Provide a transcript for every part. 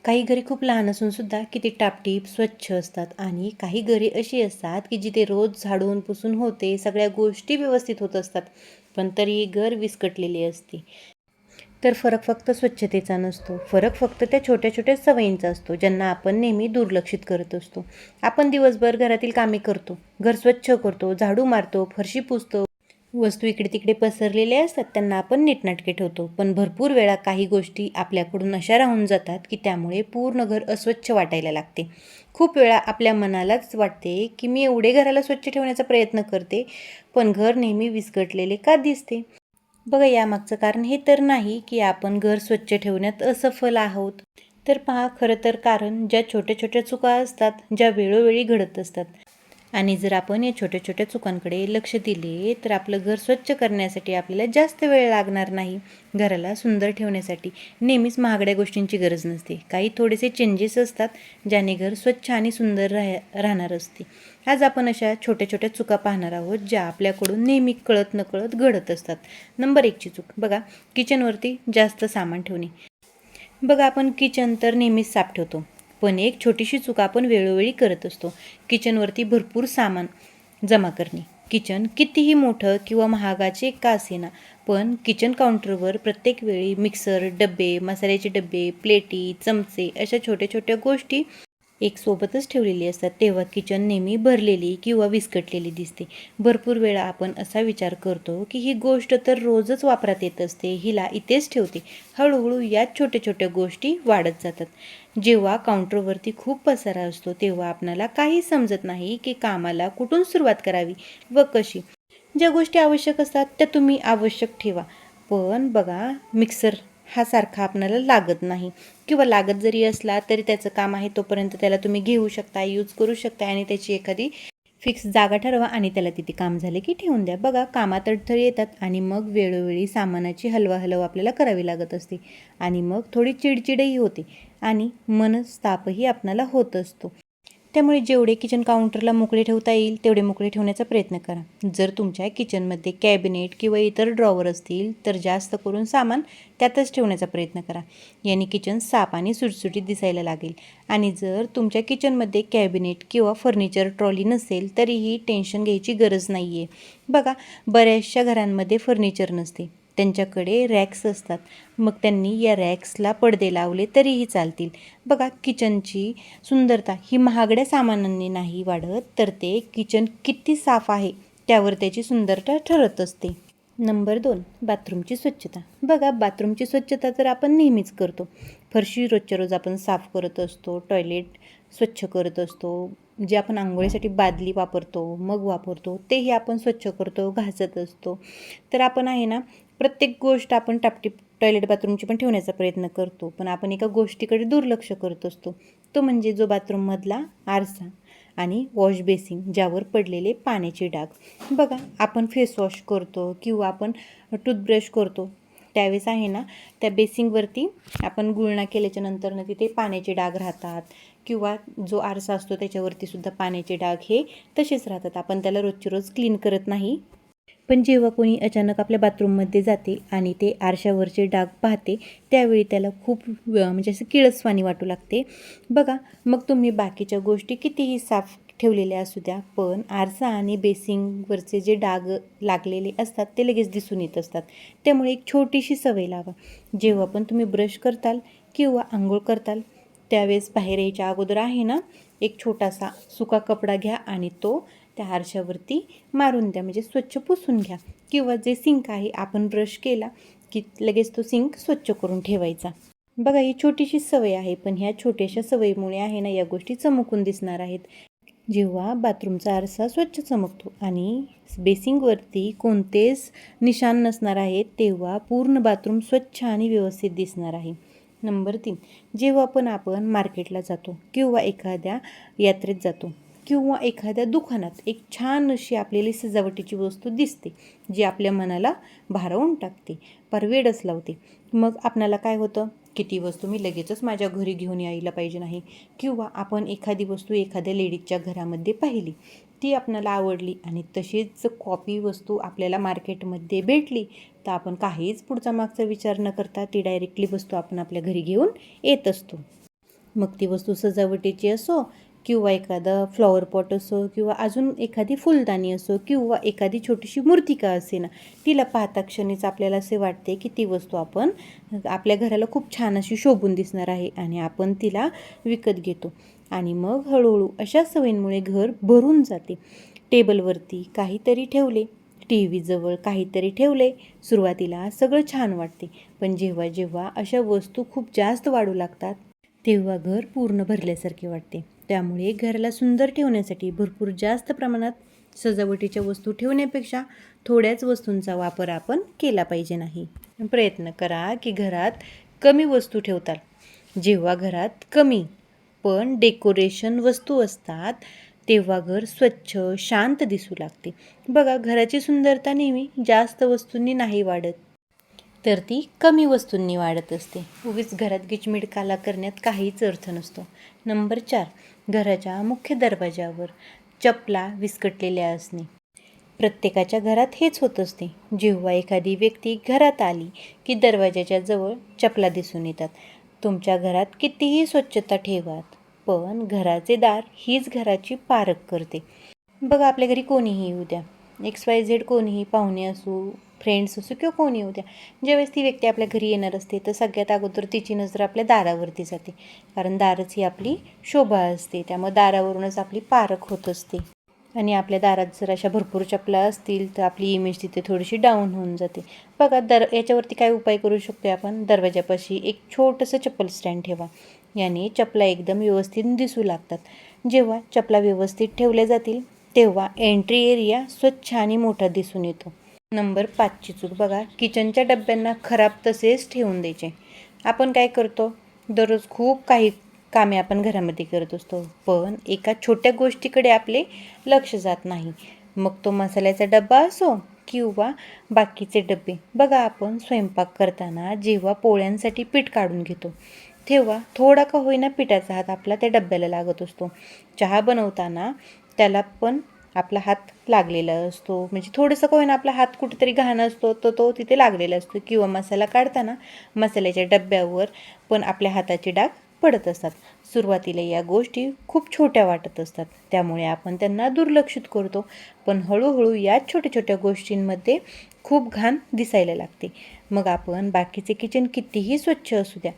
काही घरे खूप लहान असून सुद्धा किती टापटीप स्वच्छ असतात आणि काही घरे अशी असतात की जिथे रोज झाडून पुसून होते, सगळ्या गोष्टी व्यवस्थित होत असतात, पण तरीही घर विस्कटलेली असते. तर फरक फक्त स्वच्छतेचा नसतो, फरक फक्त त्या छोट्या छोट्या सवयींचा असतो ज्यांना आपण नेहमी दुर्लक्षित करत असतो. आपण दिवसभर घरातील कामे करतो, घर स्वच्छ करतो, झाडू मारतो, फरशी पुसतो, वस्तू इकडे तिकडे पसरलेल्या असतात त्यांना आपण नीटनाटके ठेवतो, पण भरपूर वेळा काही गोष्टी आपल्याकडून अशा राहून जातात की त्यामुळे पूर्ण घर अस्वच्छ वाटायला लागते. खूप वेळा आपल्या मनालाच वाटते की मी एवढे घराला स्वच्छ ठेवण्याचा प्रयत्न करते, पण घर नेहमी विस्कटलेले का दिसते. बघा, यामागचं कारण हे तर नाही की आपण घर स्वच्छ ठेवण्यात असफल आहोत. तर पहा, खरं तर कारण ज्या छोट्या छोट्या चुका असतात, ज्या वेळोवेळी घडत असतात. आणि जर आपण या छोट्या छोट्या चुकांकडे लक्ष दिले तर आपलं घर स्वच्छ करण्यासाठी आपल्याला जास्त वेळ लागणार नाही. घराला सुंदर ठेवण्यासाठी नेहमीच महागड्या गोष्टींची गरज नसते. काही थोडेसे चेंजेस असतात ज्याने घर स्वच्छ आणि सुंदर राहणार असते. आज आपण अशा छोट्या छोट्या चुका पाहणार आहोत ज्या आपल्याकडून नेहमी कळत नकळत घडत असतात. नंबर 1ची चूक बघा, किचनवरती जास्त सामान ठेवणे. बघा, आपण किचन तर नेहमीच साफ ठेवतो, पण एक छोटीशी चूक आपण वेळोवेळी करत असतो. किचनवरती भरपूर सामान जमा करणे. किचन कितीही मोठं किंवा महागाचे का असेना, पण किचन काउंटरवर प्रत्येक वेळी मिक्सर, डबे, मसाल्याचे डबे, प्लेटी, चमचे अशा छोट्या छोट्या गोष्टी एक सोबतच ठेवलेली असतात, तेव्हा किचन नेहमी भरलेली किंवा विस्कटलेली दिसते. भरपूर वेळा आपण असा विचार करतो की ही गोष्ट तर रोजच वापरात येत असते, हिला इथेच ठेवते. हळूहळू याच छोट्या छोट्या गोष्टी वाढत जातात. जेव्हा काउंटरवरती खूप पसारा असतो तेव्हा आपणाला काही समजत नाही की कामाला कुठून सुरुवात करावी व कशी. ज्या गोष्टी आवश्यक असतात त्या तुम्ही आवश्यक ठेवा, पण बघा, मिक्सर हा सारखा आपल्याला लागत नाही, किंवा लागत जरी असला तरी त्याचं काम आहे तोपर्यंत त्याला तुम्ही घेऊ शकता, यूज करू शकता आणि त्याची एखादी फिक्स जागा ठरवा आणि त्याला तिथे काम झाले की ठेवून द्या. बघा, कामात अडथळे येतात आणि मग वेळोवेळी सामानाची हलवाहलव आपल्याला करावी लागत असते आणि मग थोडी चिडचिडही होते आणि मनस्तापही आपणाला होत असतो. त्यामुळे जेवढे किचन काउंटरला मोकळे ठेवता येईल तेवढे मोकळे ठेवण्याचा प्रयत्न करा. जर तुमच्या किचनमध्ये कॅबिनेट किंवा इतर ड्रॉवर असतील तर जास्त करून सामान त्यातच ठेवण्याचा प्रयत्न करा. याने किचन साफ आणि सुटसुटीत दिसायला लागेल. आणि जर तुमच्या किचनमध्ये कॅबिनेट किंवा फर्निचर ट्रॉली नसेल तरीही टेन्शन घ्यायची गरज नाही आहे. बघा, बऱ्याचशा घरांमध्ये फर्निचर नसते, त्यांच्याकडे रॅक्स असतात, मग त्यांनी या रॅक्सला पडदे लावले तरीही चालतील. बघा, किचनची सुंदरता ही महागड्या सामानांनी नाही वाढत, तर ते किचन किती साफ आहे त्यावर त्याची सुंदरता ठरत असते. नंबर 2, बाथरूमची स्वच्छता. बघा, बाथरूमची स्वच्छता तर आपण नेहमीच करतो. फरशी रोजच्या रोज आपण साफ करत असतो, टॉयलेट स्वच्छ करत असतो, जे आपण आंघोळीसाठी बादली वापरतो, मग वापरतो, तेही आपण स्वच्छ करतो, घासत असतो. तर आपण आहे ना, प्रत्येक गोष्ट आपण टापटीप टॉयलेट बाथरूमची पण ठेवण्याचा प्रयत्न करतो, पण आपण एका गोष्टीकडे दुर्लक्ष करत असतो, तो म्हणजे जो बाथरूममधला आरसा आणि वॉश बेसिन ज्यावर पडलेले पाण्याचे डाग. बघा, आपण फेसवॉश करतो किंवा आपण टूथब्रश करतो त्यावेळेस आहे ना, त्या बेसिंगवरती आपण गुळणा केल्याच्या नंतर तिथे पाण्याचे डाग राहतात, किंवा जो आरसा असतो त्याच्यावरती सुद्धा पाण्याचे डाग हे तसेच राहतात. आपण त्याला रोजची रोज क्लीन करत नाही, पण जेव्हा कोणी अचानक आपल्या बाथरूममध्ये जाते आणि ते आरशावरचे डाग पाहते त्यावेळी त्याला खूप म्हणजे असं किळसवाणी वाटू लागते. बघा, मग तुम्ही बाकीच्या गोष्टी कितीही साफ ठेवलेल्या असू द्या, पण आरसा आणि बेसिंगवरचे जे डाग लागलेले असतात ते लगेच दिसून येत असतात. त्यामुळे एक छोटीशी सवय लावा. जेव्हा पण तुम्ही ब्रश करताल किंवा आंघोळ करताल त्यावेळेस बाहेर यायच्या अगोदर आहे ना, एक छोटासा सुका कपडा घ्या आणि तो त्या आरशावरती मारून द्या, म्हणजे स्वच्छ पुसून घ्या. किंवा जे सिंक आहे, आपण ब्रश केला की लगेच तो सिंक स्वच्छ करून ठेवायचा. बघा, ही छोटीशी सवय आहे, पण ह्या छोट्याशा सवयीमुळे आहे ना या गोष्टी चमकून दिसणार आहेत. जेव्हा बाथरूमचा आरसा स्वच्छ चमकतो आणि बेसिंगवरती कोणतेच निशाण नसणार आहेत तेव्हा पूर्ण बाथरूम स्वच्छ आणि व्यवस्थित दिसणार आहे. नंबर 3, जेव्हा पण आपण मार्केटला जातो किंवा एखाद्या यात्रेत जातो किंवा एखाद्या दुकानात एक छान अशी आपल्याला सजावटीची वस्तू दिसते जी आपल्या मनाला भारावून टाकते, पार वेडच लावते. मग आपल्याला काय होतं, किती वस्तू मी लगेचच माझ्या घरी घेऊन यायला पाहिजे नाही, किंवा आपण एखादी वस्तू एखाद्या लेडीजच्या घरामध्ये पाहिली, ती आपल्याला आवडली आणि तशीच कॉपी वस्तू आपल्याला मार्केटमध्ये भेटली तर आपण काहीच पुढचा मागचा विचार न करता ती डायरेक्टली वस्तू आपण आपल्या घरी घेऊन येत असतो. मग ती वस्तू सजावटीची असो किंवा एखादा फ्लॉवर पॉट असो किंवा अजून एखादी फुलदाणी असो किंवा एखादी छोटीशी मूर्तिका असे ना, तिला पाहता क्षणीच आपल्याला असे वाटते की ती वस्तू आपण आपल्या घराला खूप छान अशी शोभून दिसणार आहे आणि आपण तिला विकत घेतो. आणि मग हळूहळू अशा सवयींमुळे घर भरून जाते. टेबलवरती काहीतरी ठेवले, टी व्हीजवळ काहीतरी ठेवले, सुरुवातीला सगळं छान वाटते. पण जेव्हा जेव्हा अशा वस्तू खूप जास्त वाढू लागतात तेव्हा घर पूर्ण भरल्यासारखे वाटते. त्यामुळे घराला सुंदर ठेवण्यासाठी भरपूर जास्त प्रमाणात सजावटीच्या वस्तू ठेवण्यापेक्षा थोड्याच वस्तूंचा वापर आपण केला पाहिजे नाही. प्रयत्न करा की घरात कमी वस्तू ठेवताल. जेव्हा घरात कमी पण डेकोरेशन वस्तू असतात तेव्हा घर स्वच्छ शांत दिसू लागते. बघा, घराची सुंदरता नेहमी जास्त वस्तूंनी नाही वाढत, तर ती कमी वस्तूंनी वाढत असते. उगीच घरात गिचमिडकाला करण्यात काहीच अर्थ नसतो. नंबर 4, घराच्या मुख्य दरवाजावर चपला विस्कटलेल्या असणे. प्रत्येकाच्या घरात हेच होत असते. जेव्हा एखादी व्यक्ती घरात आली की दरवाजाच्या जवळ चपला दिसून येतात. तुमच्या घरात कितीही स्वच्छता ठेवात, पण घराचे दार हीच घराची पारख करते. बघा, आपल्या घरी कोणीही येऊ द्या, XYZ कोणीही पाहुणे असू, फ्रेंड्स असू किंवा कोणी येऊ द्या, ज्यावेळेस ती व्यक्ती आपल्या घरी येणार असते तर सगळ्यात अगोदर तिची नजर आपल्या दारावरती जाते. कारण दारच ही आपली शोभा असते. त्यामुळे दारावरूनच आपली पारख होत असते. आणि आपल्या दारात जर अशा भरपूर चपला असतील तर आपली इमेज तिथे थोडीशी डाऊन होऊन जाते. बघा, याच्यावरती काय उपाय करू शकतो आपण? दरवाजापाशी एक छोटंसं चप्पल स्टँड ठेवा. याने चपला एकदम व्यवस्थित दिसू लागतात. जेव्हा चपला व्यवस्थित ठेवल्या जातील तेव्हा एंट्री एरिया स्वच्छ आणि मोठा दिसून येतो. नंबर 5ची चूक बघा, किचनच्या डब्यांना खराब तसेच ठेवून द्यायचे. आपण काय करतो? दररोज खूप काही कामे आपण घरामध्ये करत असतो, पण एका छोट्या गोष्टीकडे आपले लक्ष जात नाही. मग तो मसाल्याचा डब्बा असो किंवा बाकीचे डबे. बघा, आपण स्वयंपाक करताना जेव्हा पोळ्यांसाठी पीठ काढून घेतो तेव्हा थोडा का होईना पिठाचा हात आपला त्या डब्याला लागत असतो. चहा बनवताना त्याला पण आपला हात लागलेला असतो, म्हणजे थोडंसं का होईना आपला हात कुठेतरी घाण असतो तर तो तिथे लागलेला असतो. किंवा मसाला काढताना मसाल्याच्या डब्यावर पण आपल्या हाताचे डाग पडत असतात. सुरुवातीला या गोष्टी खूप छोट्या वाटत असतात, त्यामुळे आपण त्यांना दुर्लक्षित करतो. पण हळूहळू या छोट्या छोट्या गोष्टींमध्ये खूप घाण दिसायला लागते. मग आपण बाकीचे किचन कितीही स्वच्छ असू द्या,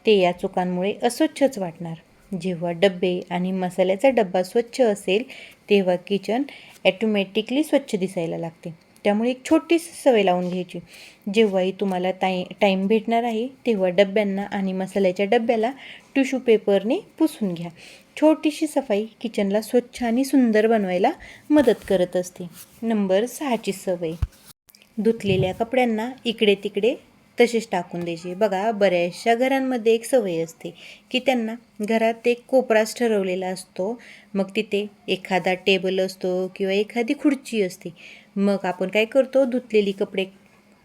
ते या चुकांमुळे अस्वच्छच वाटणार. जेव्हा डब्बे आणि मसाल्याचा डब्बा स्वच्छ असेल तेव्हा किचन ॲटोमॅटिकली स्वच्छ दिसायला लागते. त्यामुळे एक छोटीशी सवय लावून घ्यायची. जेव्हाही तुम्हाला टाईम भेटणार आहे तेव्हा डब्यांना आणि मसाल्याच्या डब्याला टिश्यू पेपरने पुसून घ्या. छोटीशी सफाई किचनला स्वच्छ आणि सुंदर बनवायला मदत करत असते. नंबर 6ची सवय, धुतलेल्या कपड्यांना इकडे तिकडे तसेच टाकून द्यायचे. बघा, बऱ्याचशा घरांमध्ये एक सवय असते की त्यांना घरात एक कोपराच ठरवलेला असतो. मग तिथे एखादा टेबल असतो किंवा एखादी खुर्ची असते. मग आपण काय करतो? धुतलेली कपडे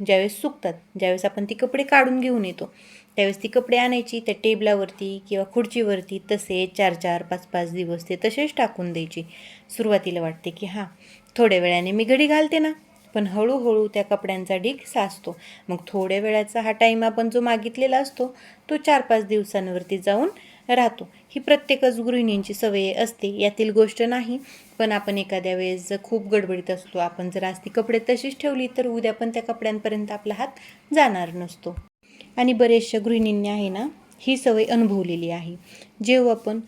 ज्यावेळेस सुकतात, ज्यावेळेस आपण ती कपडे काढून घेऊन येतो त्यावेळेस ती कपडे आणायची त्या टेबलावरती किंवा खुर्चीवरती तसेच 4-4, 5-5 दिवस ते तसेच टाकून द्यायचे. सुरुवातीला वाटते की थोड्या वेळाने मी घडी घालते ना, पण हळूहळू त्या कपड्यांचा ढीग साचतो. मग थोड्या वेळाचा हा टाईम आपण जो मागितलेला असतो तो 4-5 दिवसांवरती जाऊन राहतो. ही प्रत्येकच गृहिणींची सवय असते, यातील गोष्ट नाही. पण आपण एखाद्या वेळेस जर खूप गडबडीत असतो, आपण जर आज ती कपडे तशीच ठेवली तर उद्या पण त्या कपड्यांपर्यंत आपला हात जाणार नसतो. आणि बऱ्याचशा गृहिणींनी आहे ना ही सवय अनुभवलेली आहे. जेव्हा आपण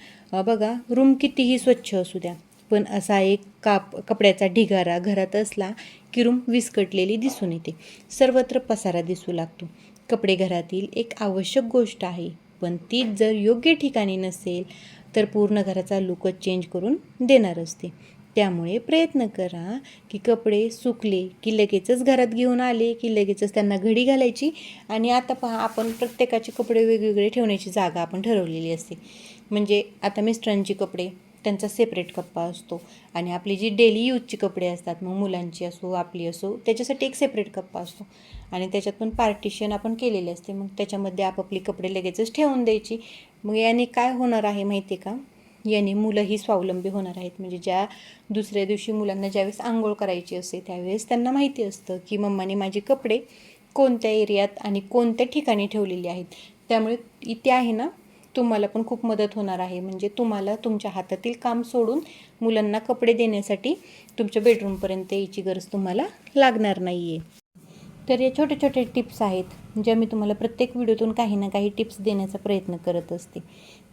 बघा, रूम कितीही स्वच्छ असू द्या, पण असा एक कपड्याचा ढिगारा घरात असला की रूम विस्कटलेली दिसून येते. सर्वत्र पसारा दिसू लागतो. कपडे घरातील एक आवश्यक गोष्ट आहे, पण तीच जर योग्य ठिकाणी नसेल तर पूर्ण घराचा लुकच चेंज करून देणार असते. त्यामुळे प्रयत्न करा की कपडे सुकले की लगेचच घरात घेऊन आले की लगेचच त्यांना घडी घालायची. आणि आता पहा, आपण प्रत्येकाचे कपडे वेगवेगळे ठेवण्याची जागा आपण ठरवलेली असते. म्हणजे आता मिस्टरांची कपडे त्यांचा सेपरेट कप्पा असतो आणि आपली जी डेली यूजची कपडे असतात, मग मुलांची असो आपली असो, त्याच्यासाठी एक सेपरेट कप्पा असतो आणि त्याच्यात पण पार्टिशन आपण केलेले असते. मग त्याच्यामध्ये आपापली कपडे लगेचच ठेवून द्यायची. मग याने काय होणार आहे माहिती आहे का? याने मुलंही स्वावलंबी होणार आहेत. म्हणजे दुसऱ्या दिवशी मुलांना ज्यावेळेस आंघोळ करायची असते त्यावेळेस त्यांना माहिती असतं की मम्माने माझे कपडे कोणत्या एरियात आणि कोणत्या ठिकाणी ठेवलेले आहेत. त्यामुळे इथे आहे ना तुम्हाला पण खूप मदत होणार आहे. म्हणजे तुम्हाला तुमच्या हातातील काम सोडून मुलांना कपडे देण्यासाठी तुमच्या बेडरूमपर्यंत यायची गरज तुम्हाला लागणार नाही आहे. तर या छोटे छोटे टिप्स आहेत ज्या मी तुम्हाला प्रत्येक व्हिडिओतून काही ना काही टिप्स देण्याचा प्रयत्न करत असते.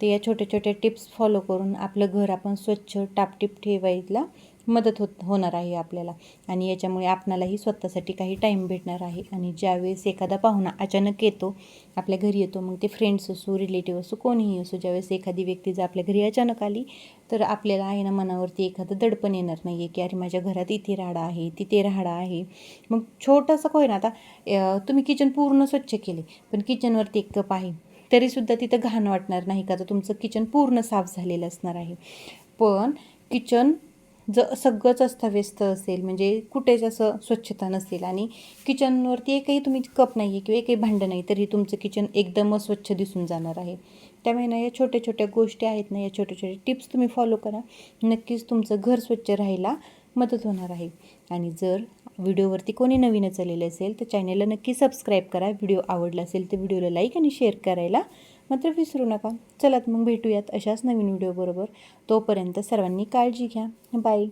तर या छोट्या छोट्या टिप्स फॉलो करून आपलं घर आपण स्वच्छ टापटीप ठेवायला मदत होणार आहे आपल्याला. आणि याच्यामुळे आपणालाही स्वतःसाठी काही टाईम भेटणार आहे. आणि ज्यावेळेस एखादा पाहुणा अचानक येतो आपल्या घरी येतो, मग ते फ्रेंड्स असो, रिलेटिव्ह असो, कोणीही असो, ज्यावेळेस एखादी व्यक्ती जर आपल्या घरी अचानक आली तर आपल्याला आहे ना मनावरती एखादं दडपण येणार नाही आहे की अरे माझ्या घरात इथे राहाडा आहे, तिथे राहाडा आहे. मग छोटंसं काय ना, आता तुम्ही किचन पूर्ण स्वच्छ केले पण किचनवरती एक कप आहे तरीसुद्धा तिथं घाण वाटणार नाही का? तर तुमचं किचन पूर्ण साफ झालेलं असणार आहे. पण किचन सगळंच अस्ताव्यस्त असेल, म्हणजे कुठेच असं स्वच्छता नसेल आणि किचनवरती एकही तुम्ही कप नाही आहे किंवा एकही भांडं नाही, तरी तुमचं किचन एकदमच स्वच्छ दिसून जाणार आहे. त्यामुळे ना या छोट्या छोट्या गोष्टी आहेत ना, या छोट्या छोट्या टिप्स तुम्ही फॉलो करा. नक्कीच तुमचं घर स्वच्छ राहायला मदत होणार आहे. आणि जर व्हिडिओवरती कोणी नवीनच आलेलं असेल तर चॅनलला नक्की सबस्क्राईब करा. व्हिडिओ आवडला असेल तर व्हिडिओला लाईक आणि शेअर करायला मात्र विसरू नका. चला मग भेटूयात अशाच नवीन व्हिडिओबरोबर. तोपर्यंत सर्वांनी काळजी घ्या. बाय.